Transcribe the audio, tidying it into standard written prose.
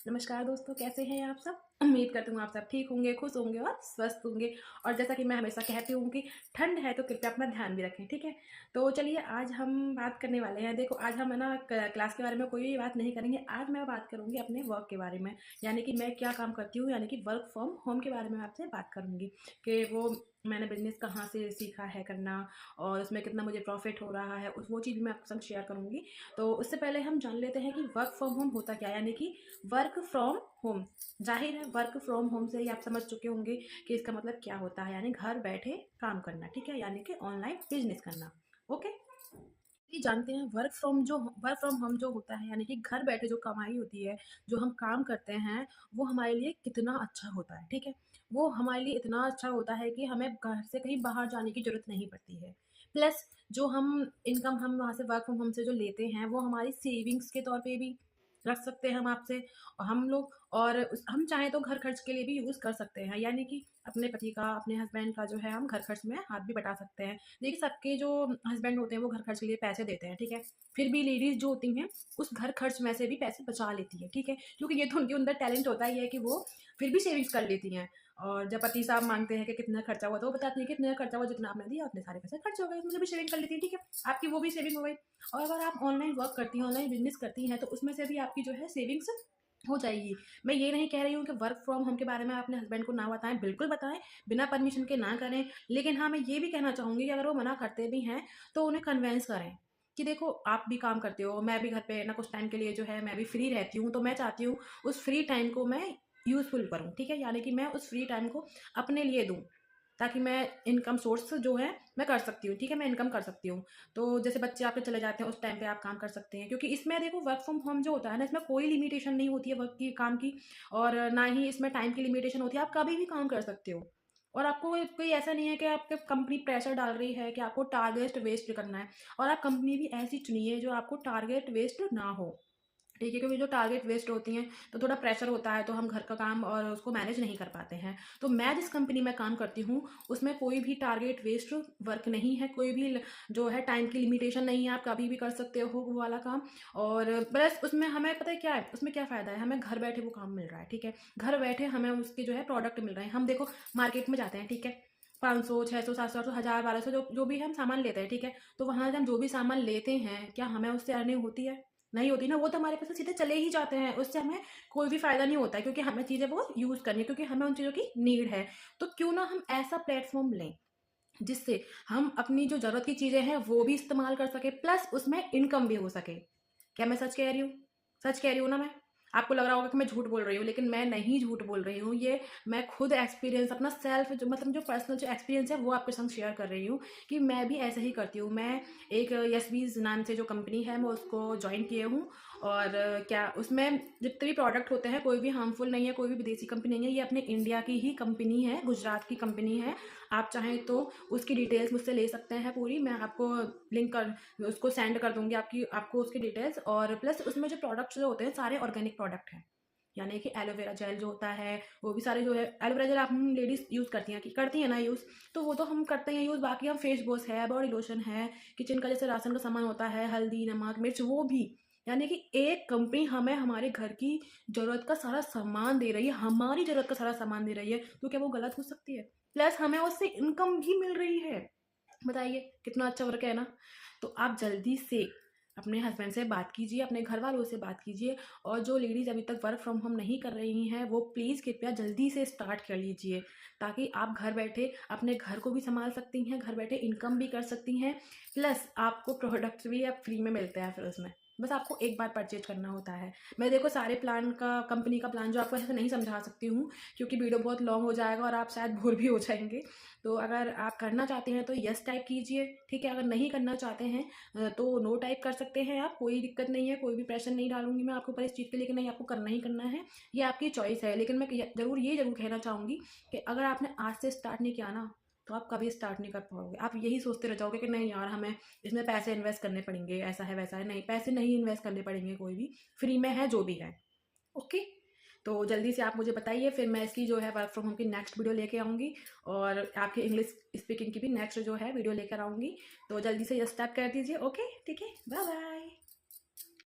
नमस्कार दोस्तों, कैसे हैं आप सब। उम्मीद करती हूँ आप सब ठीक होंगे, खुश होंगे और स्वस्थ होंगे। और जैसा कि मैं हमेशा कहती हूँ कि ठंड है तो कृपया अपना ध्यान भी रखें, ठीक है। तो चलिए आज हम बात करने वाले हैं। देखो आज हम है ना क्लास के बारे में कोई भी बात नहीं करेंगे। आज मैं बात करूँगी अपने वर्क के बारे में, यानी कि मैं क्या काम करती हूँ, यानी कि वर्क फ्रॉम होम के बारे में आपसे बात करूँगी कि वो मैंने बिजनेस कहाँ से सीखा है करना और उसमें कितना मुझे प्रॉफिट हो रहा है, उस वो चीज़ मैं आपके संग शेयर करूँगी। तो उससे पहले हम जान लेते हैं कि वर्क फ्रॉम होम होता क्या है, यानी कि वर्क फ्रॉम होम। जाहिर है वर्क फ्रॉम होम से ही आप समझ चुके होंगे कि इसका मतलब क्या होता है, यानी घर बैठे काम करना, ठीक है, यानी कि ऑनलाइन बिजनेस करना। ओके, ये जानते हैं वर्क फ्रॉम होम जो होता है, यानी कि घर बैठे जो कमाई होती है, जो हम काम करते हैं, वो हमारे लिए कितना अच्छा होता है, ठीक है। वो हमारे लिए इतना अच्छा होता है कि हमें घर से कहीं बाहर जाने की जरूरत नहीं पड़ती है। प्लस जो हम इनकम हम वहाँ से वर्क फ्रॉम होम से जो लेते हैं, वो हमारी सेविंग्स के तौर पे भी रख सकते हैं हम आपसे, और हम लोग, और हम चाहें तो घर खर्च के लिए भी यूज़ कर सकते हैं, यानी कि अपने पति का, अपने हस्बैंड का जो है हम घर खर्च में हाथ भी बटा सकते हैं। देखिए सबके जो हस्बैंड होते हैं वो घर खर्च के लिए पैसे देते हैं, ठीक है। फिर भी लेडीज़ जो होती हैं उस घर खर्च में से भी पैसे बचा लेती है, ठीक है, क्योंकि ये तो उनके अंदर टैलेंट होता ही है कि वो फिर भी सेविंग्स कर लेती हैं। और जब पति साहब मांगते हैं कि कितना खर्चा हुआ, तो वो बताती है कि इतना खर्चा हुआ, जितना आपने दिया उतने सारे पैसे खर्च हो गए, मुझे भी सेविंग कर लेती है, ठीक है। आपकी वो भी सेविंग हो गई। और अगर आप ऑनलाइन वर्क करती हैं, ऑनलाइन बिजनेस करती हैं, तो उसमें से भी आपकी जो है सेविंग्स हो जाएगी। मैं ये नहीं कह रही हूँ कि वर्क फ्रॉम होम के बारे में अपने हस्बैंड को ना बताएं, बिल्कुल बताएं, बिना परमिशन के ना करें। लेकिन हाँ, मैं ये भी कहना चाहूँगी कि अगर वो मना करते भी हैं तो उन्हें कन्वेंस करें कि देखो आप भी काम करते हो, मैं भी घर पे ना कुछ टाइम के लिए जो है मैं भी फ्री रहती हूँ, तो मैं चाहती हूँ उस फ्री टाइम को मैं यूज़फुल करूँ, ठीक है, यानी कि मैं उस फ्री टाइम को अपने लिए दूँ, ताकि मैं इनकम सोर्स जो है मैं कर सकती हूँ, ठीक है, मैं इनकम कर सकती हूँ। तो जैसे बच्चे आपके चले जाते हैं उस टाइम पे आप काम कर सकते हैं, क्योंकि इसमें देखो वर्क फ्रॉम होम जो होता है ना, इसमें कोई लिमिटेशन नहीं होती है वर्क की, काम की। और ना ही इसमें टाइम की लिमिटेशन होती है, आप कभी भी काम कर सकते हो। और आपको कोई ऐसा नहीं है कि आपके कंपनी प्रेशर डाल रही है कि आपको टारगेट वेस्ट करना है। और आप कंपनी भी ऐसी चुनिए जो आपको टारगेट वेस्ट ना हो, ठीक है, क्योंकि जो टारगेट वेस्ट होती हैं तो थोड़ा प्रेशर होता है, तो हम घर का काम और उसको मैनेज नहीं कर पाते हैं। तो मैं जिस कंपनी में काम करती हूँ उसमें कोई भी टारगेट वेस्ट वर्क नहीं है, कोई भी जो है टाइम की लिमिटेशन नहीं है, आप कभी भी कर सकते हो वो वाला काम। और प्लस उसमें हमें पता है क्या है, उसमें क्या फ़ायदा है, हमें घर बैठे वो काम मिल रहा है, ठीक है। घर बैठे हमें उसके जो है प्रोडक्ट मिल रहे हैं। हम देखो मार्केट में जाते हैं, ठीक है, 500 600 700 800 1000 1200 जो भी हम सामान लेते हैं, ठीक है। तो वहाँ से हम जो भी सामान लेते हैं, क्या हमें उससे अर्निंग होती है? नहीं होती ना, वो तो हमारे पास से सीधे चले ही जाते हैं, उससे हमें कोई भी फ़ायदा नहीं होता है, क्योंकि हमें चीज़ें वो यूज़ करनी है, क्योंकि हमें उन चीज़ों की नीड है। तो क्यों ना हम ऐसा प्लेटफ़ॉर्म लें, जिससे हम अपनी जो ज़रूरत की चीज़ें हैं वो भी इस्तेमाल कर सकें, प्लस उसमें इनकम भी हो सके। क्या मैं सच कह रही हूँ? सच कह रही हूँ ना मैं? आपको लग रहा होगा कि मैं झूठ बोल रही हूँ, लेकिन मैं नहीं झूठ बोल रही हूँ। ये मैं खुद एक्सपीरियंस अपना सेल्फ जो मतलब जो पर्सनल जो एक्सपीरियंस है वो आपके संग शेयर कर रही हूँ कि मैं भी ऐसे ही करती हूँ। मैं एक यस नाम से जो कंपनी है मैं उसको जॉइन किए हूँ। और क्या उसमें जितने भी प्रोडक्ट होते हैं कोई भी हार्मफुल नहीं है, कोई भी विदेशी कंपनी नहीं है, ये अपने इंडिया की ही कंपनी है, गुजरात की कंपनी है। आप चाहें तो उसकी डिटेल्स मुझसे ले सकते हैं पूरी, मैं आपको लिंक कर उसको सेंड कर दूंगी आपको उसकी डिटेल्स। और प्लस उसमें जो प्रोडक्ट्स जो होते हैं सारे ऑर्गेनिक प्रोडक्ट हैं, यानी कि एलोवेरा जेल जो होता है वो भी सारे जो है, एलोवेरा जेल आप हम लेडीज़ यूज़ करती हैं ना यूज़, तो वो तो हम करते हैं यूज़। बाकी हम फेस वॉश है, बॉडी लोशन है, किचन का जैसे राशन का सामान होता है, हल्दी नमक मिर्च, वो भी, यानी कि एक कंपनी हमें हमारे घर की ज़रूरत का सारा सामान दे रही है, हमारी ज़रूरत का सारा सामान दे रही है, तो क्या वो गलत हो सकती है? प्लस हमें उससे इनकम भी मिल रही है। बताइए कितना अच्छा वर्क है ना। तो आप जल्दी से अपने हस्बैंड से बात कीजिए, अपने घर वालों से बात कीजिए। और जो लेडीज़ अभी तक वर्क फ्रॉम होम नहीं कर रही हैं वो प्लीज़ कृपया जल्दी से स्टार्ट कर लीजिए, ताकि आप घर बैठे अपने घर को भी संभाल सकती हैं, घर बैठे इनकम भी कर सकती हैं, प्लस आपको प्रोडक्ट्स भी आप फ्री में मिलते हैं फिर उसमें। बस आपको एक बार परचेज करना होता है। मैं देखो सारे प्लान का, कंपनी का प्लान जो आपको ऐसे नहीं समझा सकती हूँ, क्योंकि वीडियो बहुत लॉन्ग हो जाएगा और आप शायद बोर भी हो जाएंगे। तो अगर आप करना चाहते हैं तो यस टाइप कीजिए, ठीक है। अगर नहीं करना चाहते हैं तो नो टाइप कर सकते हैं आप, कोई दिक्कत नहीं है, कोई भी प्रेशर नहीं डालूंगी मैं आपके ऊपर इस चीज़ के लिए कि नहीं आपको करना ही करना है, ये आपकी चॉइस है। लेकिन मैं ये जरूर कहना चाहूँगी कि अगर आपने आज से स्टार्ट नहीं किया ना, तो आप कभी स्टार्ट नहीं कर पाओगे। आप यही सोचते रह जाओगे कि नहीं यार हमें इसमें पैसे इन्वेस्ट करने पड़ेंगे, ऐसा है वैसा है। नहीं, पैसे नहीं इन्वेस्ट करने पड़ेंगे, कोई भी फ्री में है जो भी है। ओके, तो जल्दी से आप मुझे बताइए, फिर मैं इसकी जो है वर्क फ्रॉम होम की नेक्स्ट वीडियो लेके आऊँगी, और आपके इंग्लिश स्पीकिंग की भी नेक्स्ट जो है वीडियो लेकर आऊँगी। तो जल्दी से ये स्टार्ट कर दीजिए। ओके, ठीक है, बाय बाय।